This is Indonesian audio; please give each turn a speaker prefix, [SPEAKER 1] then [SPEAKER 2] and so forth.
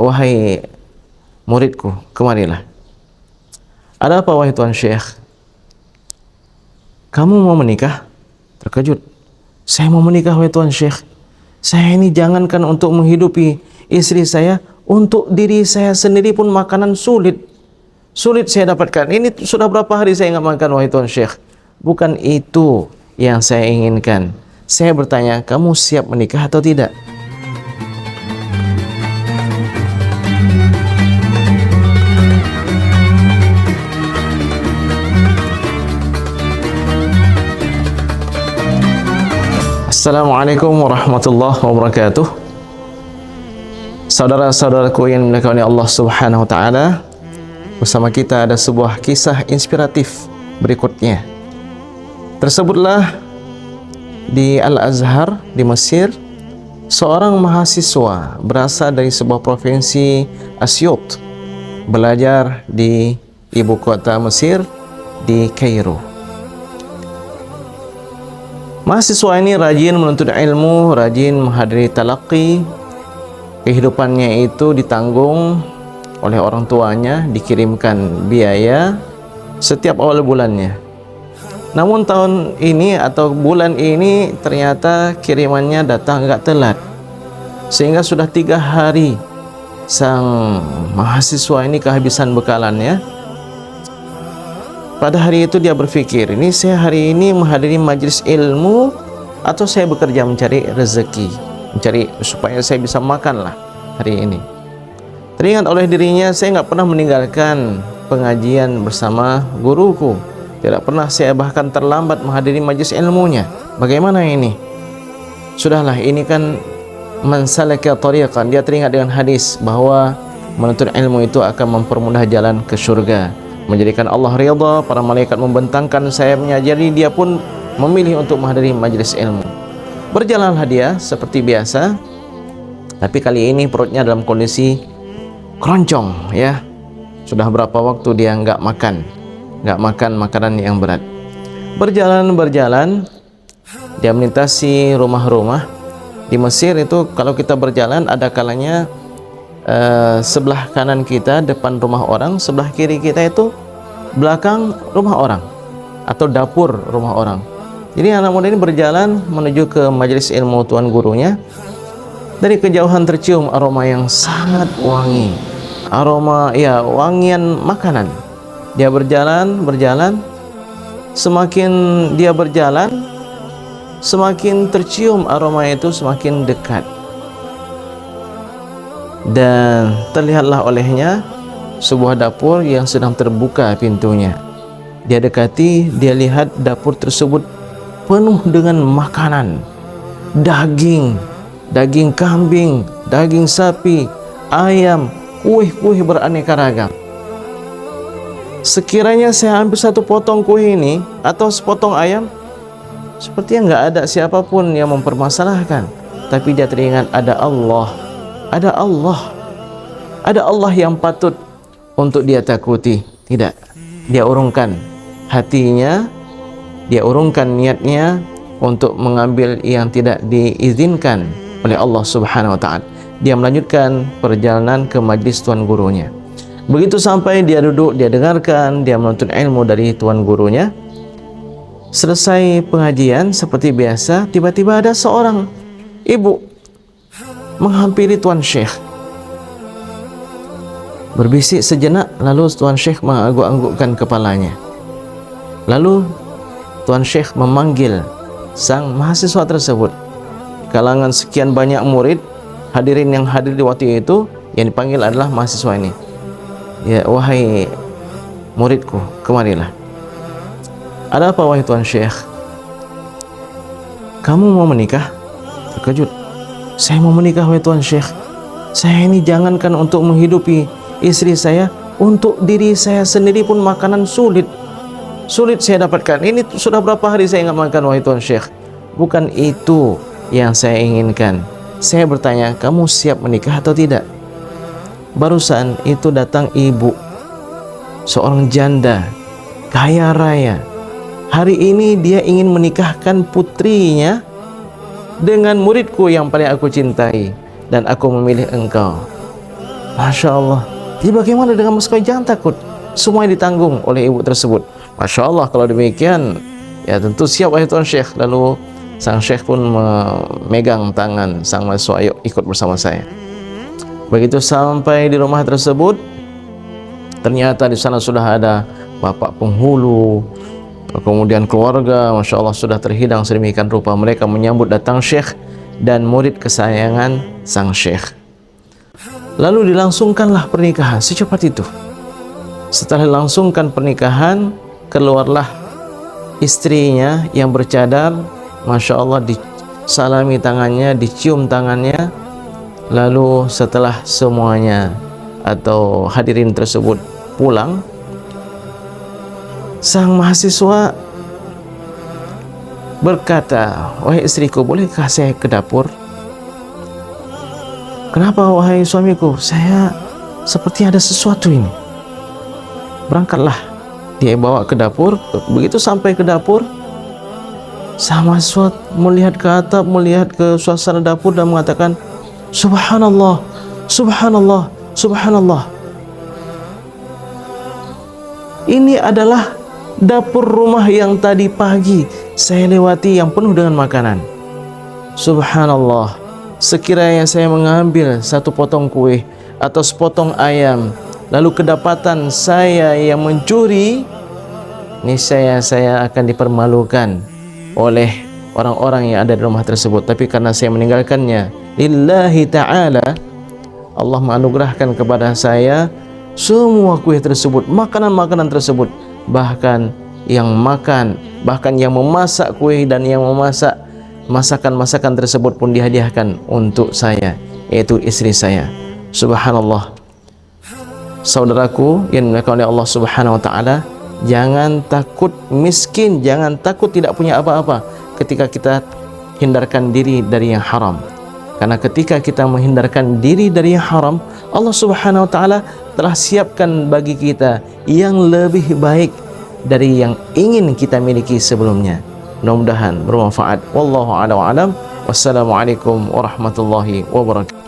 [SPEAKER 1] wahai muridku, kemarilah. Ada apa wahai Tuan Syekh? Kamu mau menikah? Terkejut. Saya mau menikah wahai Tuan Syekh. Saya ini jangankan untuk menghidupi istri saya, untuk diri saya sendiri pun makanan sulit saya dapatkan. Ini sudah berapa hari saya nggak makan wahai Tuan Syekh. Bukan itu yang saya inginkan. Saya bertanya, kamu siap menikah atau tidak? Assalamualaikum warahmatullahi wabarakatuh. Saudara-saudaraku yang dimuliakan oleh Allah Subhanahu wa taala, bersama kita ada sebuah kisah inspiratif berikutnya. Tersebutlah di Al-Azhar di Mesir, seorang mahasiswa berasal dari sebuah provinsi Asyut belajar di ibu kota Mesir, di Kairo. Mahasiswa ini rajin menuntut ilmu, rajin menghadiri talaqi. Kehidupannya itu ditanggung oleh orang tuanya, dikirimkan biaya setiap awal bulannya. Namun tahun ini atau bulan ini ternyata kirimannya datang agak telat, sehingga sudah 3 hari sang mahasiswa ini kehabisan bekalannya. Pada hari itu dia berpikir, ini saya hari ini menghadiri majelis ilmu atau saya bekerja mencari rezeki, mencari supaya saya bisa makan lah hari ini. Teringat oleh dirinya, saya nggak pernah meninggalkan pengajian bersama guruku. Tidak pernah saya bahkan terlambat menghadiri majelis ilmunya. Bagaimana ini? Sudahlah, ini kan man salaka tariqan. Dia teringat dengan hadis bahwa menuntut ilmu itu akan mempermudah jalan ke surga, menjadikan Allah ridha, para malaikat membentangkan sayapnya. Jadi dia pun memilih untuk menghadiri majelis ilmu. Berjalanlah dia seperti biasa, tapi kali ini perutnya dalam kondisi keroncong ya. Sudah berapa waktu dia nggak makan makanan yang berat. Berjalan, dia melintasi rumah-rumah di Mesir itu. Kalau kita berjalan, ada kalanya sebelah kanan kita depan rumah orang, sebelah kiri kita itu belakang rumah orang atau dapur rumah orang. Jadi anak muda ini berjalan menuju ke majelis ilmu tuan gurunya. Dari kejauhan tercium aroma yang sangat wangi, aroma ya wangian makanan. Dia berjalan, semakin dia berjalan, semakin tercium aroma itu semakin dekat. Dan terlihatlah olehnya sebuah dapur yang sedang terbuka pintunya. Dia dekati, dia lihat dapur tersebut penuh dengan makanan, daging kambing, daging sapi, ayam, kuih beraneka ragam. Sekiranya saya ambil satu potong kuih ini atau sepotong ayam, sepertinya nggak ada siapapun yang mempermasalahkan. Tapi dia teringat ada Allah yang patut untuk dia takuti. Tidak, dia urungkan hatinya, dia urungkan niatnya untuk mengambil yang tidak diizinkan oleh Allah Subhanahu wa taala. Dia melanjutkan perjalanan ke majlis tuan gurunya. Begitu sampai dia duduk, dia dengarkan, dia menuntut ilmu dari tuan gurunya. Selesai pengajian seperti biasa, tiba-tiba ada seorang ibu menghampiri Tuan Syekh. Berbisik sejenak, lalu Tuan Syekh mengangguk-anggukkan kepalanya. Lalu Tuan Syekh memanggil sang mahasiswa tersebut. Kalangan sekian banyak murid, hadirin yang hadir di waktu itu, yang dipanggil adalah mahasiswa ini. Ya, wahai muridku, kemarilah. Ada apa wahai Tuan Syekh? Kamu mau menikah? Terkejut. Saya mau menikah wahai Tuan Syekh. Saya ini jangankan untuk menghidupi istri saya, untuk diri saya sendiri pun makanan sulit saya dapatkan. Ini sudah berapa hari saya nggak makan wahai Tuan Syekh. Bukan itu yang saya inginkan. Saya bertanya, kamu siap menikah atau tidak? Barusan itu datang ibu, seorang janda, kaya raya. Hari ini dia ingin menikahkan putrinya dengan muridku yang paling aku cintai, dan aku memilih engkau. Masya Allah. Jadi bagaimana dengan mas kawin? Jangan takut, semuanya ditanggung oleh ibu tersebut. Masya Allah. Kalau demikian, ya tentu siap wahai tuan syekh. Lalu sang syekh pun memegang tangan sang mahasiswa, ayo ikut bersama saya. Begitu sampai di rumah tersebut, ternyata di sana sudah ada bapak penghulu, kemudian keluarga. Masya Allah, sudah terhidang sedemikian rupa. Mereka menyambut datang syekh dan murid kesayangan sang syekh. Lalu dilangsungkanlah pernikahan secepat itu. Setelah dilangsungkan pernikahan, keluarlah istrinya yang bercadar. Masya Allah, disalami tangannya, dicium tangannya. Lalu setelah semuanya atau hadirin tersebut pulang, sang mahasiswa berkata, wahai istriku, bolehkah saya ke dapur? Kenapa wahai suamiku? Saya seperti ada sesuatu ini. Berangkatlah. Dia bawa ke dapur. Begitu sampai ke dapur, sang mahasiswa melihat ke atap, melihat ke suasana dapur dan mengatakan, Subhanallah, Subhanallah, Subhanallah. Ini adalah dapur rumah yang tadi pagi saya lewati yang penuh dengan makanan. Subhanallah, sekiranya saya mengambil satu potong kue atau sepotong ayam, lalu kedapatan saya yang mencuri, niscaya saya akan dipermalukan oleh orang-orang yang ada di rumah tersebut. Tapi karena saya meninggalkannya lillahi ta'ala, Allah menganugerahkan kepada saya semua kue tersebut, makanan-makanan tersebut. Bahkan yang makan, bahkan yang memasak kue dan yang memasak masakan-masakan tersebut pun dihadiahkan untuk saya, yaitu istri saya. Subhanallah. Saudaraku yang dimuliakan oleh Allah Subhanahu wa taala, jangan takut miskin, jangan takut tidak punya apa-apa ketika kita hindarkan diri dari yang haram. Karena ketika kita menghindarkan diri dari yang haram, Allah Subhanahu wa taala telah siapkan bagi kita yang lebih baik dari yang ingin kita miliki sebelumnya. Mudah-mudahan bermanfaat. Wallahu a'lam. Wassalamualaikum warahmatullahi wabarakatuh.